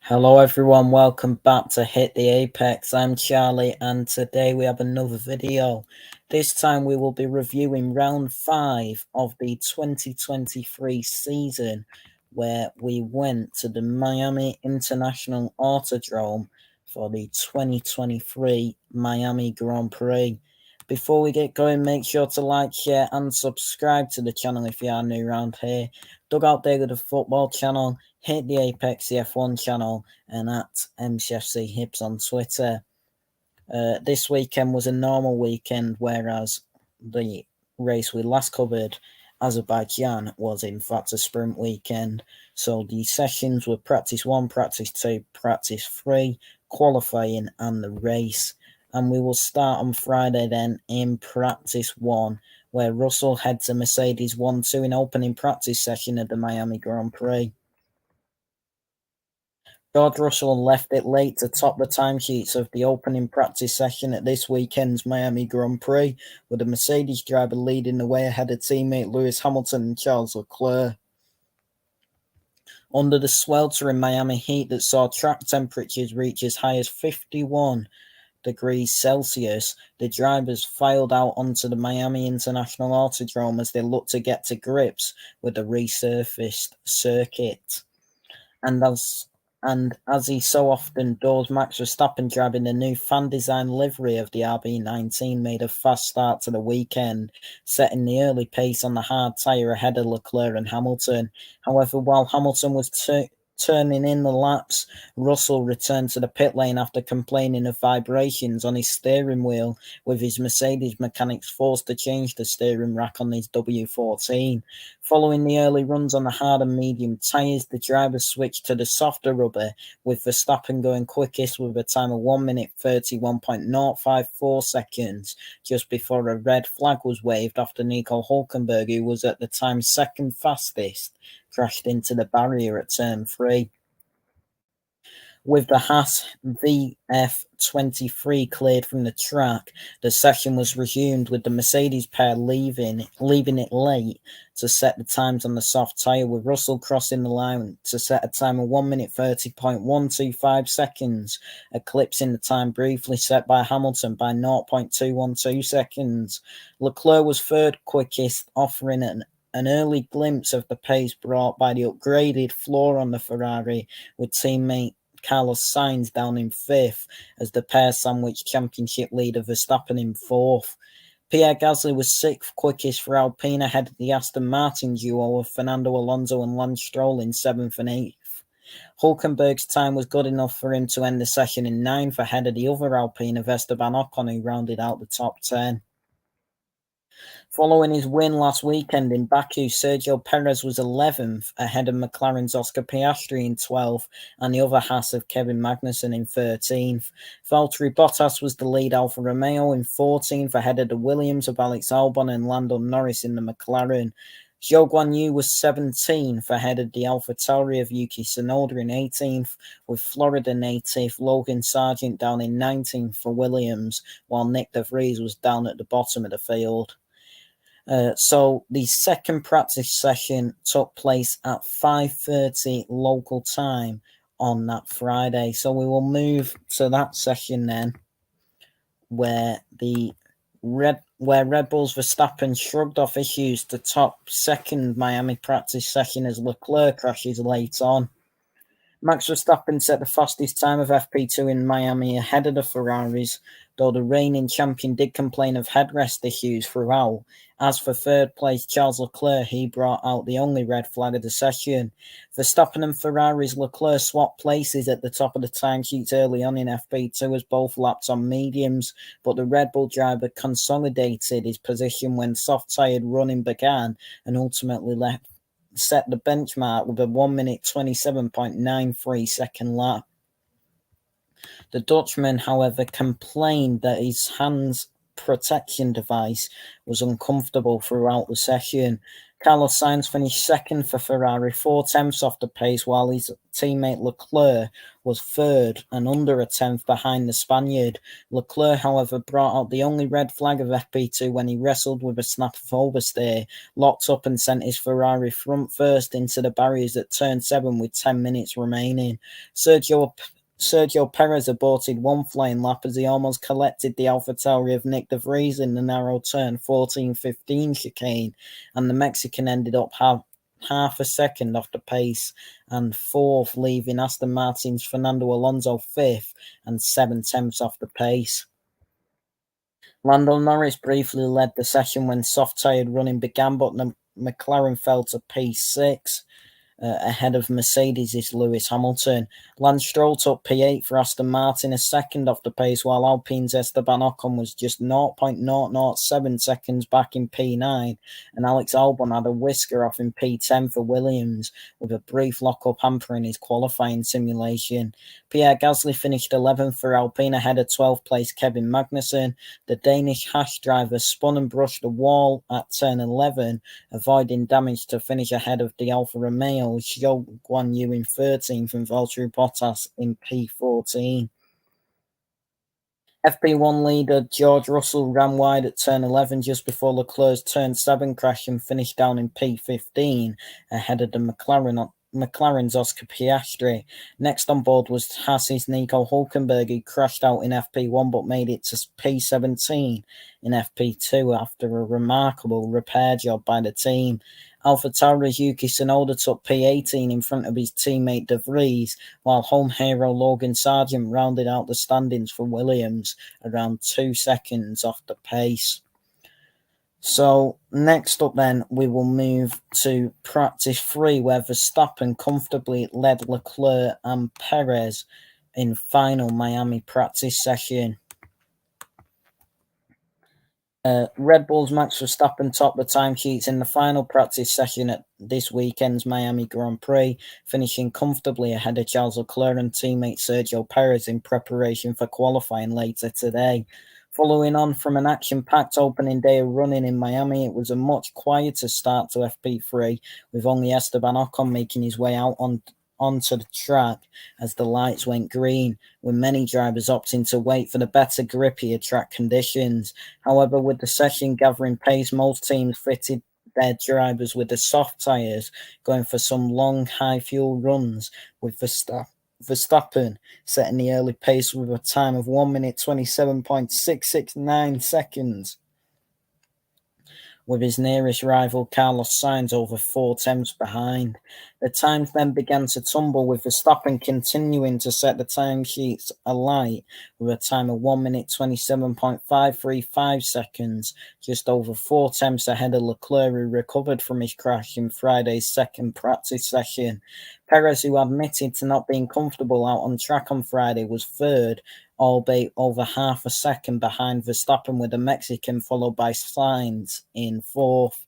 Hello everyone, welcome back to Hit the Apex. I'm Charlie and today we have another video. This time we will be reviewing round 5 of the 2023 season where we went to the Miami International Autodrome for the 2023 Miami Grand Prix. Before we get going, make sure to like, share and subscribe to the channel if you are new around here. Dugout Daily, the football channel, Hit the Apex, the F1 channel, and at MCFC Hips on Twitter. This weekend was a normal weekend, whereas the race we last covered, Azerbaijan, was in fact a sprint weekend. So the sessions were practice 1, practice 2, practice 3, qualifying and the race. And we will start on Friday then in practice 1, where Russell heads a Mercedes 1-2 in opening practice session at the Miami Grand Prix. George Russell left it late to top the timesheets of the opening practice session at this weekend's Miami Grand Prix, with the Mercedes driver leading the way ahead of teammate Lewis Hamilton and Charles Leclerc. Under the sweltering Miami heat that saw track temperatures reach as high as 51 degrees Celsius, the drivers filed out onto the Miami International Autodrome as they looked to get to grips with the resurfaced circuit. And as he so often does, Max Verstappen, driving the new fan-designed livery of the RB19, made a fast start to the weekend, setting the early pace on the hard tyre ahead of Leclerc and Hamilton. However, while Hamilton was turning in the laps, Russell returned to the pit lane after complaining of vibrations on his steering wheel, with his Mercedes mechanics forced to change the steering rack on his W14. Following the early runs on the hard and medium tyres, the drivers switched to the softer rubber, with Verstappen going quickest with a time of 1 minute 31.054 seconds, just before a red flag was waved after Nico Hülkenberg, who was at the time second fastest, crashed into the barrier at turn 3. With the Haas VF23 cleared from the track, the session was resumed with the Mercedes pair leaving it late to set the times on the soft tyre, with Russell crossing the line to set a time of 1 minute 30.125 seconds, eclipsing the time briefly set by Hamilton by 0.212 seconds. Leclerc was third quickest, offering an early glimpse of the pace brought by the upgraded floor on the Ferrari, with teammate Carlos Sainz down in 5th as the pair sandwiched championship leader Verstappen in 4th. Pierre Gasly was 6th quickest for Alpine, ahead of the Aston Martin duo of Fernando Alonso and Lance Stroll in 7th and 8th. Hülkenberg's time was good enough for him to end the session in 9th, ahead of the other Alpine of Esteban Ocon, who rounded out the top 10. Following his win last weekend in Baku, Sergio Perez was 11th, ahead of McLaren's Oscar Piastri in 12th, and the other Haas of Kevin Magnussen in 13th. Valtteri Bottas was the lead Alfa Romeo in 14th, ahead of the Williams of Alex Albon and Lando Norris in the McLaren. Zhou Guanyu was 17th, ahead of the AlphaTauri of Yuki Tsunoda in 18th, with Florida native Logan Sargent down in 19th for Williams, while Nick de Vries was down at the bottom of the field. So the second practice session took place at 5:30 local time on that Friday. So we will move to that session then, where Red Bull's Verstappen shrugged off issues to top second Miami practice session as Leclerc crashes late on. Max Verstappen set the fastest time of FP2 in Miami ahead of the Ferraris, though the reigning champion did complain of headrest issues throughout. As for third place Charles Leclerc, he brought out the only red flag of the session. Verstappen and Ferrari's Leclerc swapped places at the top of the timesheets early on in FP2 as both lapped on mediums, but the Red Bull driver consolidated his position when soft-tyred running began and ultimately set the benchmark with a 1 minute 27.93 second lap. The Dutchman, however, complained that his hands protection device was uncomfortable throughout the session. Carlos Sainz finished second for Ferrari, 4 tenths off the pace, while his teammate Leclerc was third and under a tenth behind the Spaniard. Leclerc, however, brought out the only red flag of FP2 when he wrestled with a snap of oversteer, locked up and sent his Ferrari front first into the barriers at turn 7 with 10 minutes remaining. Sergio Perez aborted one flying lap as he almost collected the AlphaTauri of Nick de Vries in the narrow turn 14-15 chicane, and the Mexican ended up half a second off the pace and fourth, leaving Aston Martin's Fernando Alonso fifth and 7 tenths off the pace. Lando Norris briefly led the session when soft-tyred running began, but McLaren fell to P6. Ahead of Mercedes' Lewis Hamilton. Lance Stroll took P8 for Aston Martin, a second off the pace, while Alpine's Esteban Ocon was just 0.007 seconds back in P9, and Alex Albon had a whisker off in P10 for Williams, with a brief lock-up hampering his qualifying simulation. Pierre Gasly finished 11th for Alpine ahead of 12th place Kevin Magnussen. The Danish Haas driver spun and brushed the wall at turn 11, avoiding damage to finish ahead of the Alfa Romeo, Zhou Guanyu in 13th and Valtteri Bottas in P14. FP1 leader George Russell ran wide at turn 11 just before Leclerc's turn 7 crash and finished down in P15 ahead of the McLaren's Oscar Piastri. Next on board was Haas's Nico Hülkenberg, who crashed out in FP1 but made it to P17 in FP2 after a remarkable repair job by the team. AlphaTauri's Yuki Tsunoda took P18 in front of his teammate De Vries, while home hero Logan Sargent rounded out the standings for Williams around 2 seconds off the pace. So next up then, we will move to practice 3, where Verstappen comfortably led Leclerc and Perez in final Miami practice session. Red Bull's Max Verstappen topped the timesheets in the final practice session at this weekend's Miami Grand Prix, finishing comfortably ahead of Charles Leclerc and teammate Sergio Perez in preparation for qualifying later today. Following on from an action-packed opening day of running in Miami, it was a much quieter start to FP3, with only Esteban Ocon making his way out onto the track as the lights went green, with many drivers opting to wait for the better, grippier track conditions. However, with the session gathering pace, most teams fitted their drivers with the soft tyres, going for some long, high-fuel runs, with Verstappen setting the early pace with a time of 1 minute 27.669 seconds, with his nearest rival Carlos Sainz over 4 tenths behind. The times then began to tumble, with Verstappen continuing to set the timesheets alight with a time of 1 minute 27.535 seconds, just over 4 tenths ahead of Leclerc, who recovered from his crash in Friday's second practice session. Perez, who admitted to not being comfortable out on track on Friday, was third, albeit over half a second behind Verstappen, with the Mexican followed by Sainz in fourth.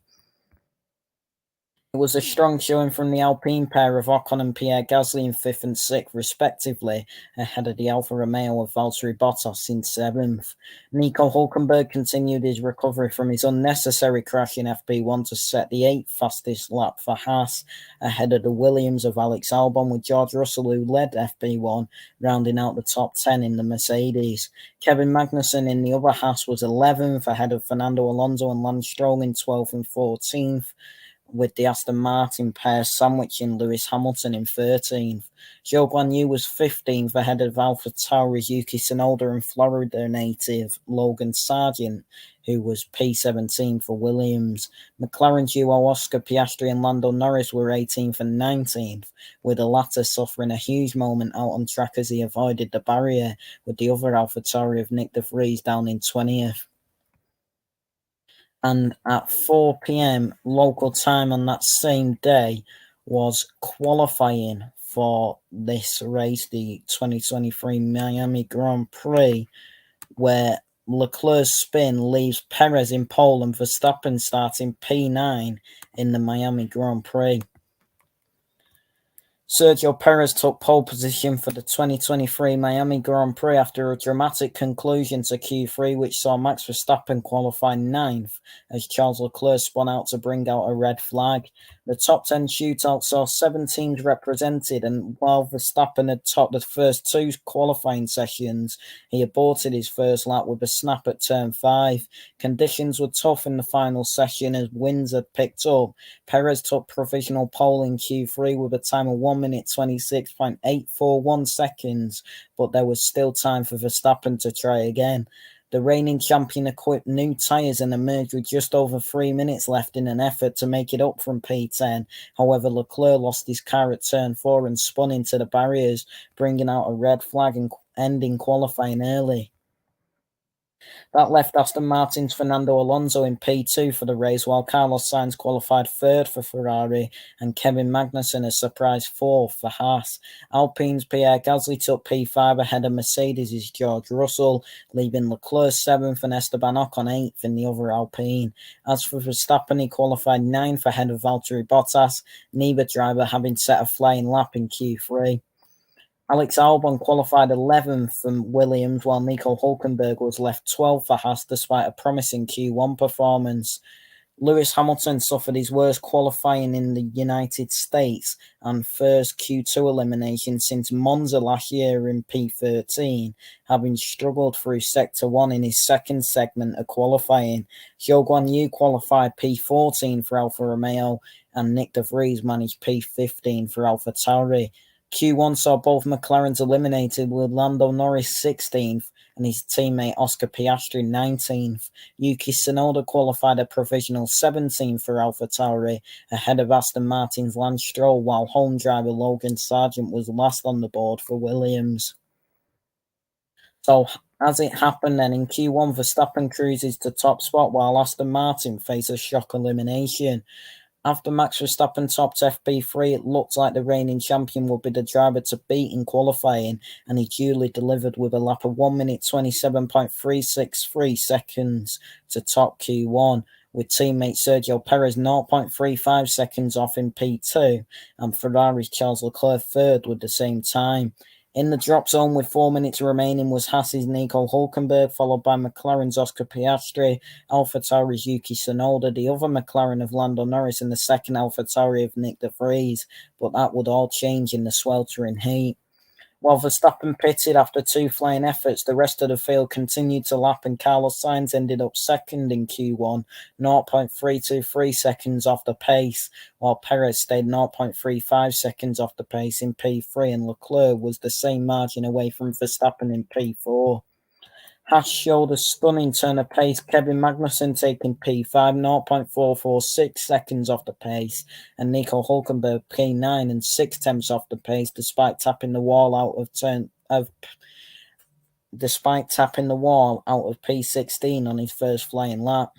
It was a strong showing from the Alpine pair of Ocon and Pierre Gasly in 5th and 6th, respectively, ahead of the Alfa Romeo of Valtteri Bottas in 7th. Nico Hülkenberg continued his recovery from his unnecessary crash in FP1 to set the 8th fastest lap for Haas, ahead of the Williams of Alex Albon, with George Russell, who led FP1, rounding out the top 10 in the Mercedes. Kevin Magnussen in the other Haas was 11th, ahead of Fernando Alonso and Lance Stroll in 12th and 14th. With the Aston Martin pair sandwiching Lewis Hamilton in 13th. Zhou Guanyu was 15th ahead of AlphaTauri's Yuki Tsunoda and Florida native Logan Sargent, who was P17 for Williams. McLaren duo Oscar Piastri and Lando Norris were 18th and 19th, with the latter suffering a huge moment out on track as he avoided the barrier, with the other AlphaTauri of Nick de Vries down in 20th. And at 4 p.m. local time on that same day was qualifying for this race, the 2023 Miami Grand Prix, where Leclerc's spin leaves Perez in pole and Verstappen starting P9 in the Miami Grand Prix. Sergio Perez took pole position for the 2023 Miami Grand Prix after a dramatic conclusion to Q3, which saw Max Verstappen qualify ninth as Charles Leclerc spun out to bring out a red flag. The top 10 shootout saw 7 teams represented, and while Verstappen had topped the first 2 qualifying sessions, he aborted his first lap with a snap at turn 5. Conditions were tough in the final session as winds had picked up. Perez took provisional pole in Q3 with a time of 1 minute 26.841 seconds, but there was still time for Verstappen to try again. The reigning champion equipped new tyres and emerged with just over 3 minutes left in an effort to make it up from P10. However, Leclerc lost his car at turn 4 and spun into the barriers, bringing out a red flag and ending qualifying early. That left Aston Martin's Fernando Alonso in P2 for the race, while Carlos Sainz qualified 3rd for Ferrari and Kevin Magnussen a surprise 4th for Haas. Alpine's Pierre Gasly took P5 ahead of Mercedes' George Russell, leaving Leclerc 7th and Esteban Ocon 8th in the other Alpine. As for Verstappen, he qualified 9th ahead of Valtteri Bottas, neither driver having set a flying lap in Q3. Alex Albon qualified 11th from Williams, while Nico Hülkenberg was left 12th for Haas despite a promising Q1 performance. Lewis Hamilton suffered his worst qualifying in the United States and first Q2 elimination since Monza last year in P13, having struggled through Sector 1 in his second segment of qualifying. Zhou Guanyu qualified P14 for Alfa Romeo and Nick de Vries managed P15 for Alfa Tauri. Q1 saw both McLarens eliminated with Lando Norris 16th and his teammate Oscar Piastri 19th. Yuki Tsunoda qualified a provisional 17th for AlphaTauri ahead of Aston Martin's Lance Stroll, while home driver Logan Sargent was last on the board for Williams. So, as it happened then, in Q1, Verstappen cruises to top spot while Aston Martin faces shock elimination. After Max Verstappen topped FP3, it looked like the reigning champion would be the driver to beat in qualifying, and he duly delivered with a lap of 1 minute 27.363 seconds to top Q1, with teammate Sergio Perez 0.35 seconds off in P2, and Ferrari's Charles Leclerc 3rd with the same time. In the drop zone with 4 minutes remaining was Haas's Nico Hülkenberg, followed by McLaren's Oscar Piastri, AlphaTauri's Yuki Tsunoda, the other McLaren of Lando Norris, and the second AlphaTauri of Nick de Vries, but that would all change in the sweltering heat. While Verstappen pitted after 2 flying efforts, the rest of the field continued to lap and Carlos Sainz ended up 2nd in Q1, 0.323 seconds off the pace, while Perez stayed 0.35 seconds off the pace in P3 and Leclerc was the same margin away from Verstappen in P4. Haas showed a stunning turn of pace, Kevin Magnussen taking P5, 0.446 seconds off the pace, and Nico Hülkenberg P9 and 6/10 off the pace, despite tapping the wall out of P16 on his first flying lap.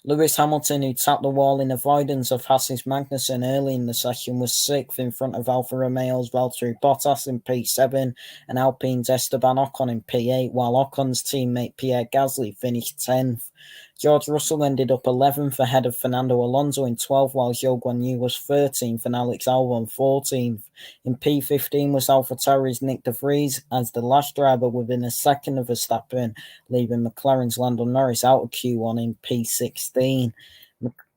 Lewis Hamilton, who tapped the wall in avoidance of Haas's Magnussen early in the session, was 6th in front of Alfa Romeo's Valtteri Bottas in P7 and Alpine's Esteban Ocon in P8, while Ocon's teammate Pierre Gasly finished 10th. George Russell ended up 11th ahead of Fernando Alonso in 12th, while Zhou Guanyu was 13th and Alex Albon 14th. In P15 was AlphaTauri's Nick de Vries as the last driver within a second of Verstappen, leaving McLaren's Lando Norris out of Q1 in P16.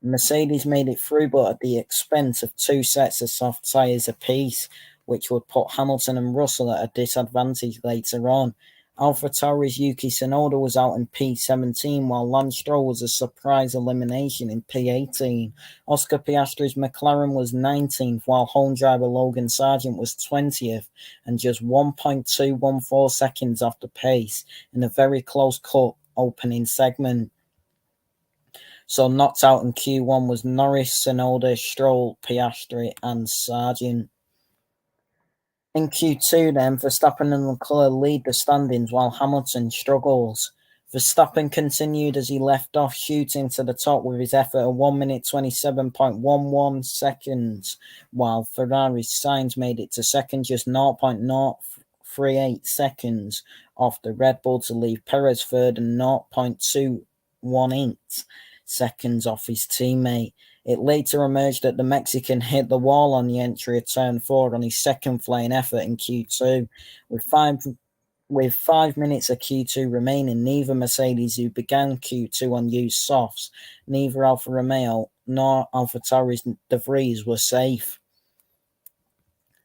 Mercedes made it through, but at the expense of 2 sets of soft tyres apiece, which would put Hamilton and Russell at a disadvantage later on. AlphaTauri's Yuki Tsunoda was out in P17, while Lance Stroll was a surprise elimination in P18. Oscar Piastri's McLaren was 19th, while home driver Logan Sargent was 20th, and just 1.214 seconds off the pace in a very close-cut opening segment. So knocked out in Q1 was Norris, Tsunoda, Stroll, Piastri, and Sargent. In Q2 then, Verstappen and Leclerc lead the standings while Hamilton struggles. Verstappen continued as he left off, shooting to the top with his effort of 1 minute 27.11 seconds, while Ferrari's Sainz made it to second just 0.038 seconds off the Red Bull to leave Perez 3rd and 0.218 seconds off his teammate. It later emerged that the Mexican hit the wall on the entry of turn 4 on his second flying effort in Q2. With 5 minutes of Q2 remaining, neither Mercedes, who began Q2 on used softs, neither Alfa Romeo nor AlphaTauri's De Vries were safe.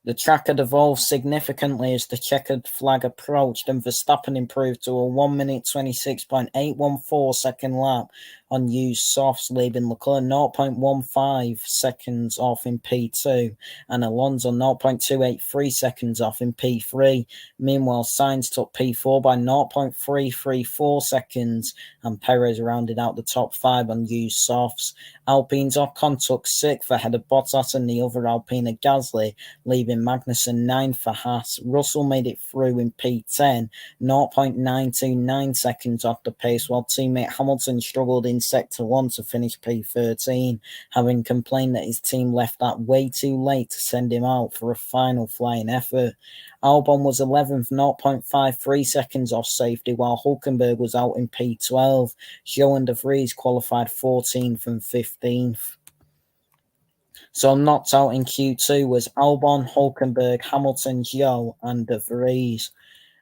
The track had evolved significantly as the checkered flag approached, and Verstappen improved to a 1 minute 26.814 second lap on used softs, leaving Leclerc 0.15 seconds off in P2 and Alonso 0.283 seconds off in P3. Meanwhile, Sainz took P4 by 0.334 seconds, and Perez rounded out the top 5 on used softs. Alpine's Ocon took 6th ahead of Bottas and the other Alpine Gasly, leaving Magnussen 9th for Haas. Russell made it through in P10, 0.929 seconds off the pace, while teammate Hamilton struggled in Sector 1 to finish P13, having complained that his team left that way too late to send him out for a final flying effort. Albon was 11th, 0.53 seconds off safety, while Hülkenberg was out in P12. Zhou and De Vries qualified 14th and 15th. So knocked out in Q2 was Albon, Hülkenberg, Hamilton, Zhou, and De Vries.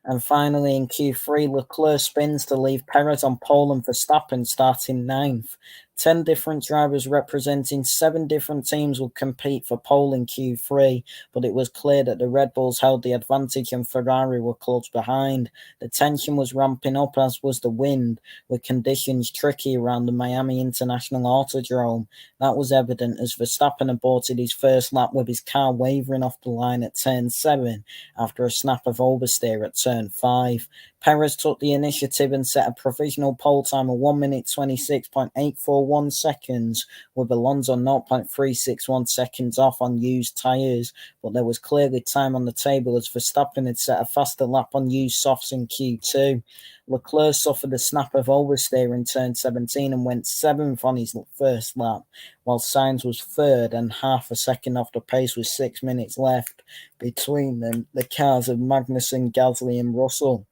And finally in Q3, Leclerc spins to leave Perez on pole and Verstappen starting 9th. 10 different drivers representing 7 different teams will compete for pole in Q3, but it was clear that the Red Bulls held the advantage and Ferrari were close behind. The tension was ramping up, as was the wind, with conditions tricky around the Miami International Autodrome. That was evident as Verstappen aborted his first lap with his car wavering off the line at turn 7 after a snap of oversteer at turn 5. Perez took the initiative and set a provisional pole time of 1 minute 26.841 seconds, with Alonso 0.361 seconds off on used tyres, but there was clearly time on the table as Verstappen had set a faster lap on used softs in Q2. Leclerc suffered a snap of oversteer in turn 17 and went 7th on his first lap, while Sainz was 3rd and half a second off the pace with 6 minutes left between them, the cars of Magnussen, Gasly and Russell.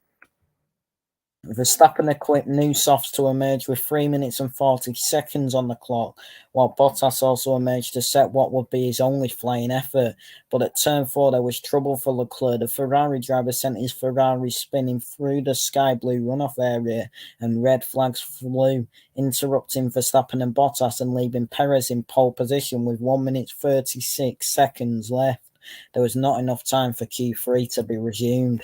Verstappen equipped new softs to emerge with 3 minutes and 40 seconds on the clock, while Bottas also emerged to set what would be his only flying effort. But at turn 4 there was trouble for Leclerc. The Ferrari driver sent his Ferrari spinning through the sky blue runoff area, and red flags flew, interrupting Verstappen and Bottas and leaving Perez in pole position with 1 minute 36 seconds left. There was not enough time for Q3 to be resumed.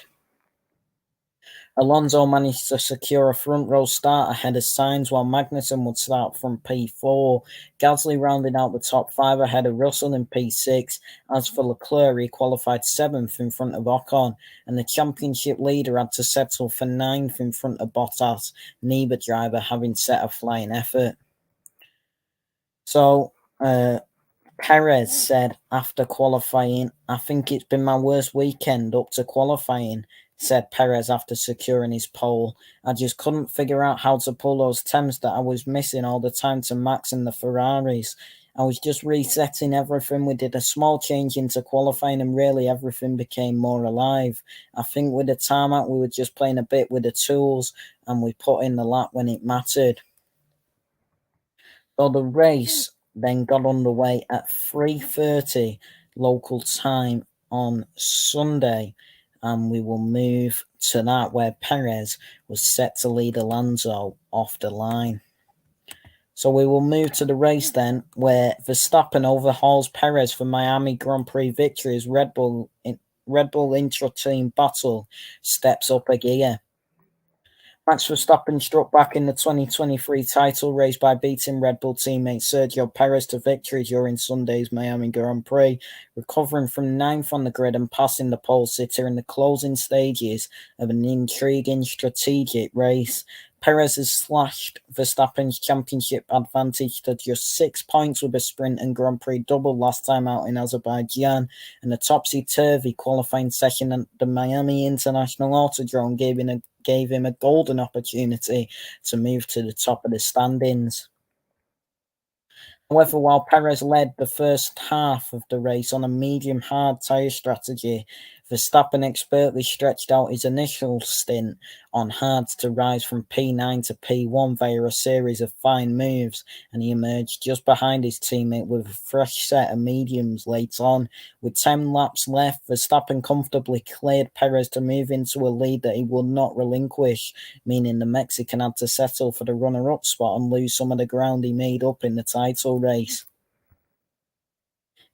Alonso managed to secure a front row start ahead of Sainz, while Magnussen would start from P4. Gasly rounded out the top 5 ahead of Russell in P6. As for Leclerc, he qualified 7th in front of Ocon, and the championship leader had to settle for 9th in front of Bottas, neither driver having set a flying effort. So, Perez said after qualifying, "I think it's been my worst weekend up to qualifying," said Perez after securing his pole. "I just couldn't figure out how to pull those temps that I was missing all the time to Max and the Ferraris. I was just resetting everything. We did a small change into qualifying and really everything became more alive. I think with the tarmac we were just playing a bit with the tools and we put in the lap when it mattered." So the race then got underway at 3:30 local time on Sunday, and we will move to that where Perez was set to lead Alonso off the line. So we will move to the race then, where Verstappen overhauls Perez for Miami Grand Prix victory as Red Bull intra-team battle steps up a gear. Max Verstappen struck back in the 2023 title race by beating Red Bull teammate Sergio Perez to victory during Sunday's Miami Grand Prix, recovering from 9th on the grid and passing the pole sitter in the closing stages of an intriguing strategic race. Perez has slashed Verstappen's championship advantage to just 6 points with a sprint and Grand Prix double last time out in Azerbaijan, and a topsy-turvy qualifying session at the Miami International Autodrome gave him a golden opportunity to move to the top of the standings. However, while Perez led the first half of the race on a medium-hard tyre strategy, Verstappen expertly stretched out his initial stint on hards to rise from P9 to P1 via a series of fine moves, and he emerged just behind his teammate with a fresh set of mediums late on. With 10 laps left, Verstappen comfortably cleared Perez to move into a lead that he would not relinquish, meaning the Mexican had to settle for the runner-up spot and lose some of the ground he made up in the title race.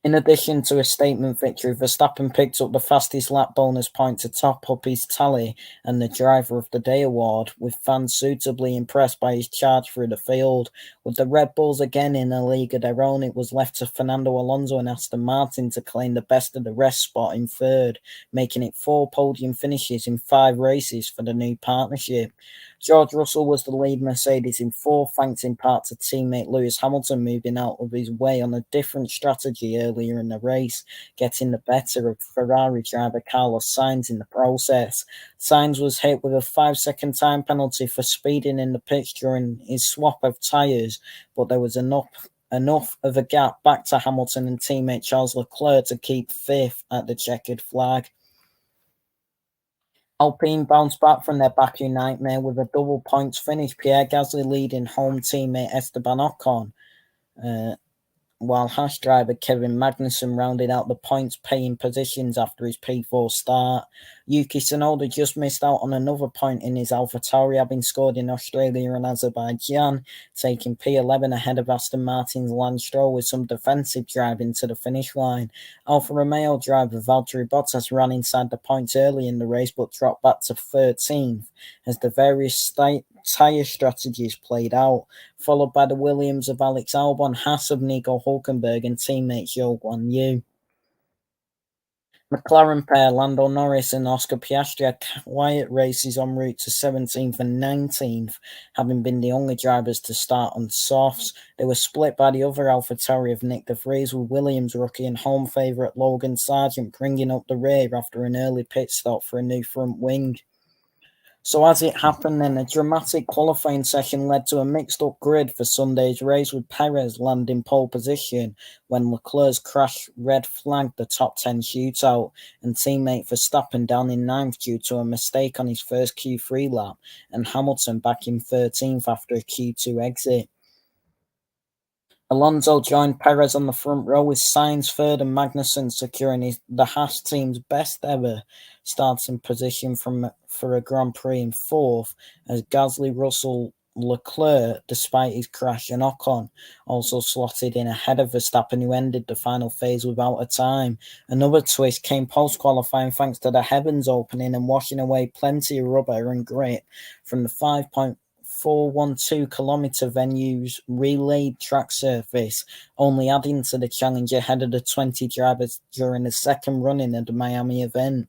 In addition to a statement victory, Verstappen picked up the fastest lap bonus point to top up his tally and the Driver of the Day award, with fans suitably impressed by his charge through the field. With the Red Bulls again in a league of their own, it was left to Fernando Alonso and Aston Martin to claim the best of the rest spot in third, making it 4 podium finishes in 5 races for the new partnership. George Russell was the lead Mercedes in 4th, thanks in part to teammate Lewis Hamilton moving out of his way on a different strategy earlier in the race, getting the better of Ferrari driver Carlos Sainz in the process. Sainz was hit with a 5-second time penalty for speeding in the pits during his swap of tyres, but there was enough of a gap back to Hamilton and teammate Charles Leclerc to keep 5th at the checkered flag. Alpine bounced back from their Baku nightmare with a double points finish, Pierre Gasly leading home teammate Esteban Ocon, while Haas driver Kevin Magnussen rounded out the points-paying positions after his P4 start. Yuki Tsunoda just missed out on another point in his AlphaTauri, having scored in Australia and Azerbaijan, taking P11 ahead of Aston Martin's Lance Stroll with some defensive driving to the finish line. Alfa Romeo driver Valtteri Bottas ran inside the points early in the race but dropped back to 13th as the various tyre strategies played out, followed by the Williams of Alex Albon, Haas of Nico Hulkenberg, and teammate Zhou Guanyu. McLaren pair Lando Norris and Oscar Piastri had quiet races en route to 17th and 19th, having been the only drivers to start on softs. They were split by the other AlphaTauri of Nick de Vries, with Williams rookie and home favourite Logan Sargent bringing up the rear after an early pit stop for a new front wing. So as it happened then, a dramatic qualifying session led to a mixed-up grid for Sunday's race, with Perez landing pole position when Leclerc's crash red flagged the top 10 shootout, and teammate Verstappen down in 9th due to a mistake on his first Q3 lap, and Hamilton back in 13th after a Q2 exit. Alonso joined Perez on the front row, with Sainz third and Magnussen securing the Haas team's best ever starting position for a Grand Prix in 4th, as Gasly, Russell, Leclerc, despite his crash, and Ocon also slotted in ahead of Verstappen, who ended the final phase without a time. Another twist came post-qualifying thanks to the heavens opening and washing away plenty of rubber and grit from the 5.412-kilometre venue's relayed track surface, only adding to the challenge ahead of the 20 drivers during the second running of the Miami event.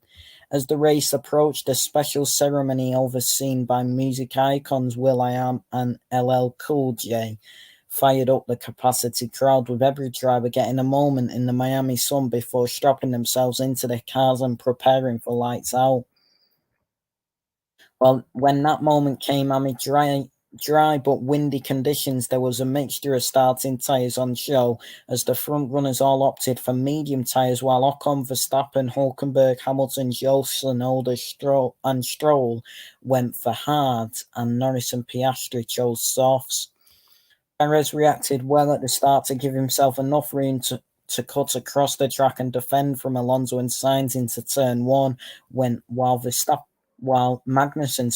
As the race approached, a special ceremony overseen by music icons will.i.am and LL Cool J fired up the capacity crowd, with every driver getting a moment in the Miami sun before strapping themselves into their cars and preparing for lights out. Well, when that moment came amid dry but windy conditions, there was a mixture of starting tyres on show, as the front runners all opted for medium tyres, while Ocon, Verstappen, Hulkenberg, Hamilton, Zhou, Tsunoda, Stroll went for hards, and Norris and Piastri chose softs. Perez reacted well at the start to give himself enough room to cut across the track and defend from Alonso and Sainz into turn 1, while Magnussen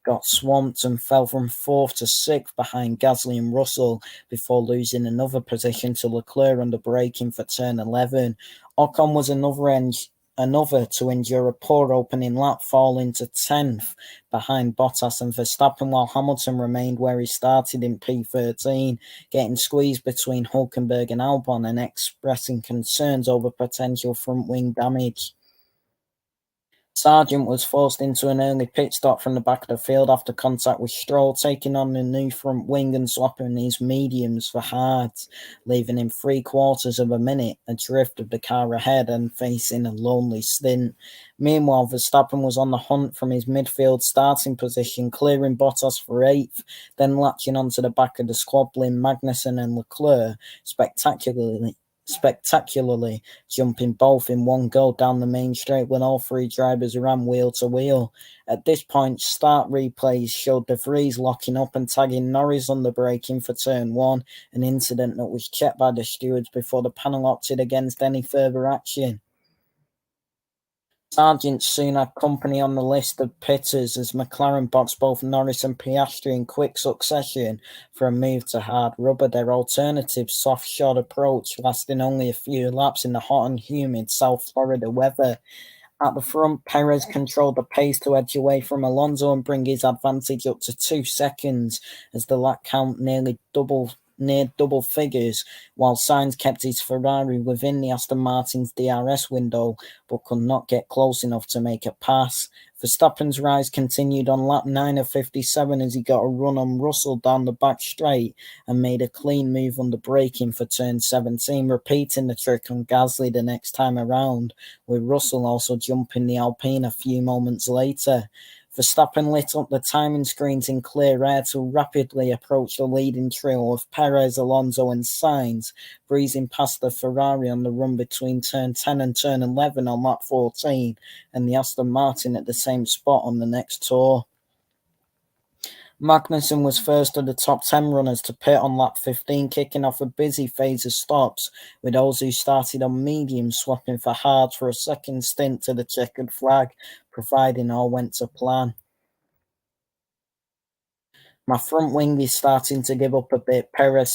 got swamped and fell from 4th to 6th behind Gasly and Russell, before losing another position to Leclerc under braking for turn 11. Ocon was another to endure a poor opening lap, falling to 10th behind Bottas and Verstappen, while Hamilton remained where he started in P13, getting squeezed between Hulkenberg and Albon and expressing concerns over potential front wing damage. Sargent was forced into an early pit stop from the back of the field after contact with Stroll, taking on the new front wing and swapping his mediums for hards, leaving him 3/4 of a minute adrift of the car ahead and facing a lonely stint. Meanwhile, Verstappen was on the hunt from his midfield starting position, clearing Bottas for 8th, then latching onto the back of the squabbling Magnussen and Leclerc, spectacularly spectacularly, jumping both in one go down the main straight when all three drivers ran wheel to wheel. At this point, start replays showed De Vries locking up and tagging Norris on the braking for turn one, an incident that was checked by the stewards before the panel opted against any further action. Sargent soon had company on the list of pitters as McLaren boxed both Norris and Piastri in quick succession for a move to hard rubber, their alternative soft shod approach lasting only a few laps in the hot and humid South Florida weather. At the front, Perez controlled the pace to edge away from Alonso and bring his advantage up to 2 seconds as the lap count near double figures, while Sainz kept his Ferrari within the Aston Martin's DRS window but could not get close enough to make a pass. Verstappen's rise continued on lap 9 of 57 as he got a run on Russell down the back straight and made a clean move under braking for turn 17, repeating the trick on Gasly the next time around, with Russell also jumping the Alpine a few moments later. Verstappen lit up the timing screens in clear air to rapidly approach the leading trio of Perez, Alonso and Sainz, breezing past the Ferrari on the run between turn 10 and turn 11 on lap 14, and the Aston Martin at the same spot on the next tour. Magnussen was first of the top 10 runners to pit on lap 15, kicking off a busy phase of stops, with those who started on mediums swapping for hards for a second stint to the checkered flag, providing all went to plan. My front wing is starting to give up a bit, Perez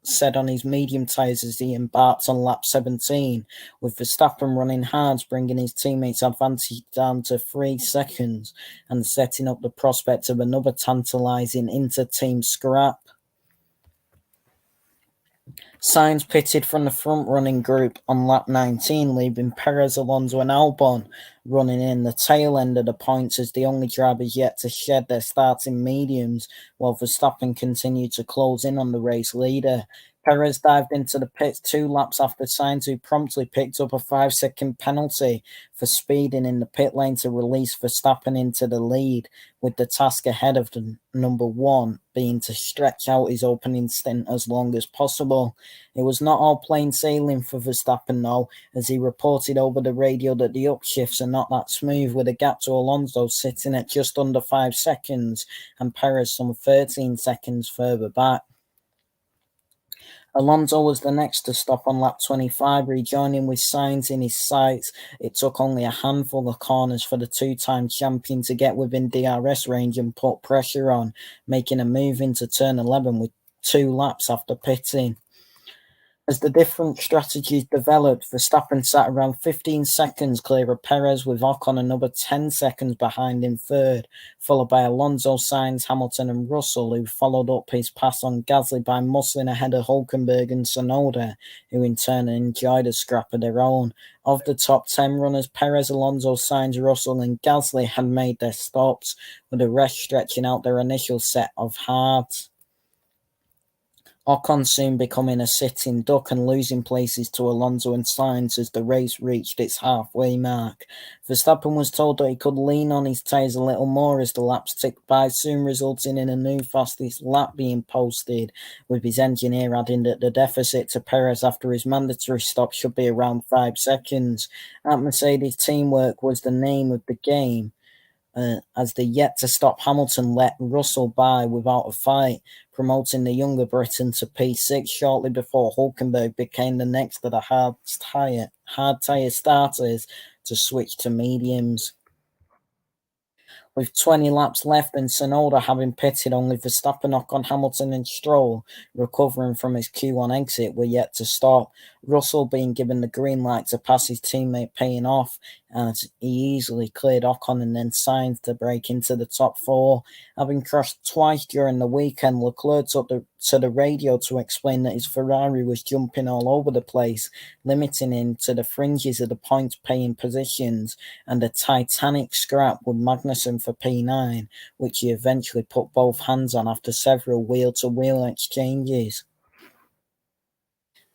said on his medium tyres as he embarked on lap 17, with Verstappen running hards, bringing his teammates' advantage down to 3 seconds and setting up the prospect of another tantalising inter-team scrap. Sainz pitted from the front-running group on lap 19, leaving Perez, Alonso and Albon running in the tail end of the points as the only drivers yet to shed their starting mediums, while Verstappen continued to close in on the race leader. Perez dived into the pits 2 laps after Sainz, who promptly picked up a 5-second penalty for speeding in the pit lane to release Verstappen into the lead, with the task ahead of the number 1 being to stretch out his opening stint as long as possible. It was not all plain sailing for Verstappen though, as he reported over the radio that the upshifts are not that smooth, with a gap to Alonso sitting at just under 5 seconds and Perez some 13 seconds further back. Alonso was the next to stop on lap 25, rejoining with Sainz in his sights. It took only a handful of corners for the two-time champion to get within DRS range and put pressure on, making a move into turn 11 with 2 laps after pitting. As the different strategies developed, Verstappen sat around 15 seconds clear of Perez, with Ocon another 10 seconds behind in third, followed by Alonso, Sainz, Hamilton and Russell, who followed up his pass on Gasly by muscling ahead of Hülkenberg and Tsunoda, who in turn enjoyed a scrap of their own. Of the top 10 runners, Perez, Alonso, Sainz, Russell and Gasly had made their stops, with the rest stretching out their initial set of hards. Ocon soon becoming a sitting duck and losing places to Alonso and Sainz as the race reached its halfway mark. Verstappen was told that he could lean on his tyres a little more as the laps ticked by, soon resulting in a new fastest lap being posted, with his engineer adding that the deficit to Perez after his mandatory stop should be around 5 seconds. At Mercedes, teamwork was the name of the game, as the yet-to-stop Hamilton let Russell by without a fight, promoting the younger Briton to P6 shortly before Hülkenberg became the next of the hard tyre starters to switch to mediums. With 20 laps left and Tsunoda having pitted, only Verstappen, Ocon, Hamilton and Stroll, recovering from his Q1 exit, were yet to stop. Russell being given the green light to pass his teammate paying off, as he easily cleared Ocon and then Sainz to break into the top 4. Having crashed twice during the weekend, Leclerc took to the radio to explain that his Ferrari was jumping all over the place, limiting him to the fringes of the points-paying positions, and a titanic scrap with Magnussen for P9, which he eventually put both hands on after several wheel-to-wheel exchanges.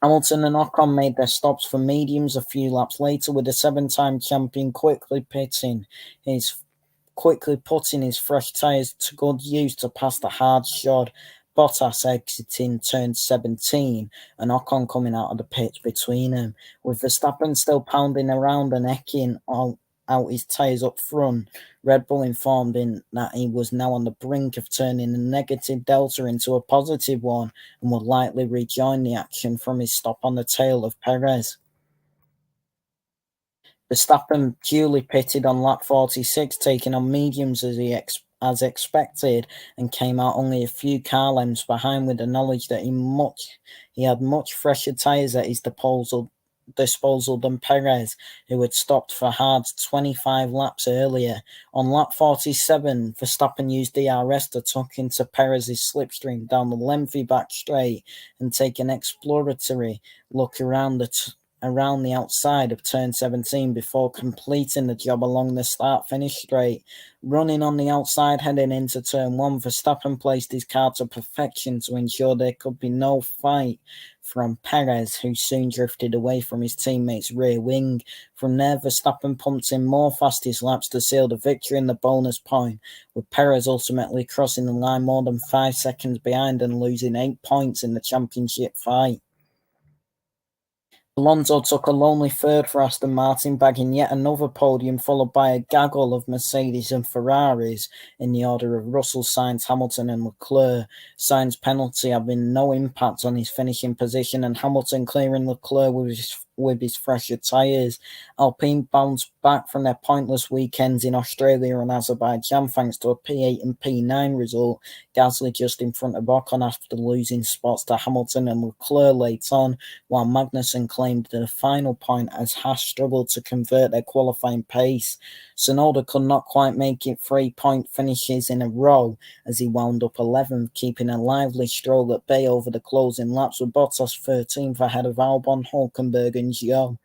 Hamilton and Ocon made their stops for mediums a few laps later, with the 7-time champion quickly putting his fresh tyres to good use to pass the hard-shod Bottas exiting turn 17 and Ocon coming out of the pits between them. With Verstappen still pounding around and ecking out his tyres up front, Red Bull informed him that he was now on the brink of turning a negative delta into a positive one and would likely rejoin the action from his stop on the tail of Perez. Verstappen duly pitted on lap 46, taking on mediums as expected, and came out only a few car lengths behind, with the knowledge that he had much fresher tyres at his disposal than Perez, who had stopped for hard 25 laps earlier. On lap 47, Verstappen used DRS to tuck into Perez's slipstream down the lengthy back straight and take an exploratory look around the outside of turn 17 before completing the job along the start-finish straight. Running on the outside heading into turn 1, Verstappen placed his car to perfection to ensure there could be no fight from Perez, who soon drifted away from his teammate's rear wing. From there, Verstappen pumped in more fastest laps to seal the victory in the bonus point, with Perez ultimately crossing the line more than 5 seconds behind and losing 8 points in the championship fight. Alonso took a lonely third for Aston Martin, bagging yet another podium, followed by a gaggle of Mercedes and Ferraris in the order of Russell, Sainz, Hamilton and Leclerc. Sainz' penalty having no impact on his finishing position, and Hamilton clearing Leclerc with his fresher tyres. Alpine bounced back from their pointless weekends in Australia and Azerbaijan thanks to a P8 and P9 result. Gasly just in front of Ocon after losing spots to Hamilton and Leclerc late on, while Magnussen claimed the final point as Haas struggled to convert their qualifying pace. Tsunoda could not quite make it 3-point finishes in a row as he wound up 11th, keeping a lively stroll at bay over the closing laps, with Bottas 13th ahead of Albon, Hulkenberg and Zhou.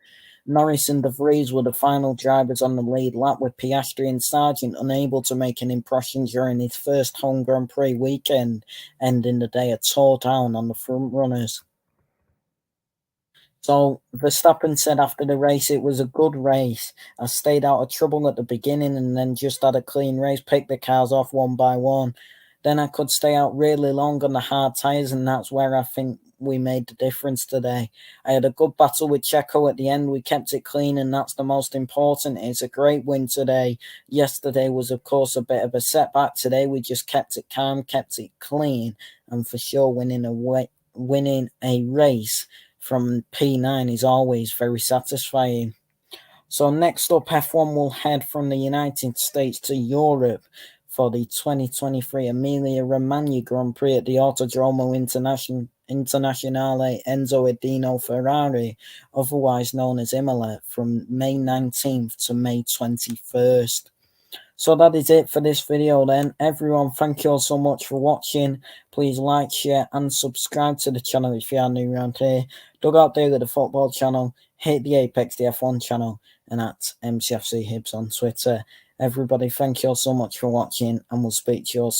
Norris and De Vries were the final drivers on the lead lap, with Piastri and Sargent unable to make an impression during his first home Grand Prix weekend, ending the day a toe down on the front runners. So Verstappen said after the race, it was a good race. I stayed out of trouble at the beginning and then just had a clean race, picked the cars off one by one. Then I could stay out really long on the hard tyres, and that's where I think we made the difference today. I had a good battle with Checo at the end. We kept it clean, and that's the most important. It's a great win today. Yesterday was, of course, a bit of a setback. Today we just kept it calm, kept it clean, and for sure winning a race from P9 is always very satisfying. So next up, F1 will head from the United States to Europe for the 2023 Emilia-Romagna Grand Prix at the Autodromo Internazionale Enzo Edino Ferrari, otherwise known as Imola, from May 19th to May 21st. So that is it for this video then. Everyone, thank you all so much for watching. Please like, share and subscribe to the channel if you are new around here. Dugout Daily, the football channel. Hit the Apex, the F1 channel. And at MCFC Hibs on Twitter. Everybody, thank you all so much for watching, and we'll speak to you all soon.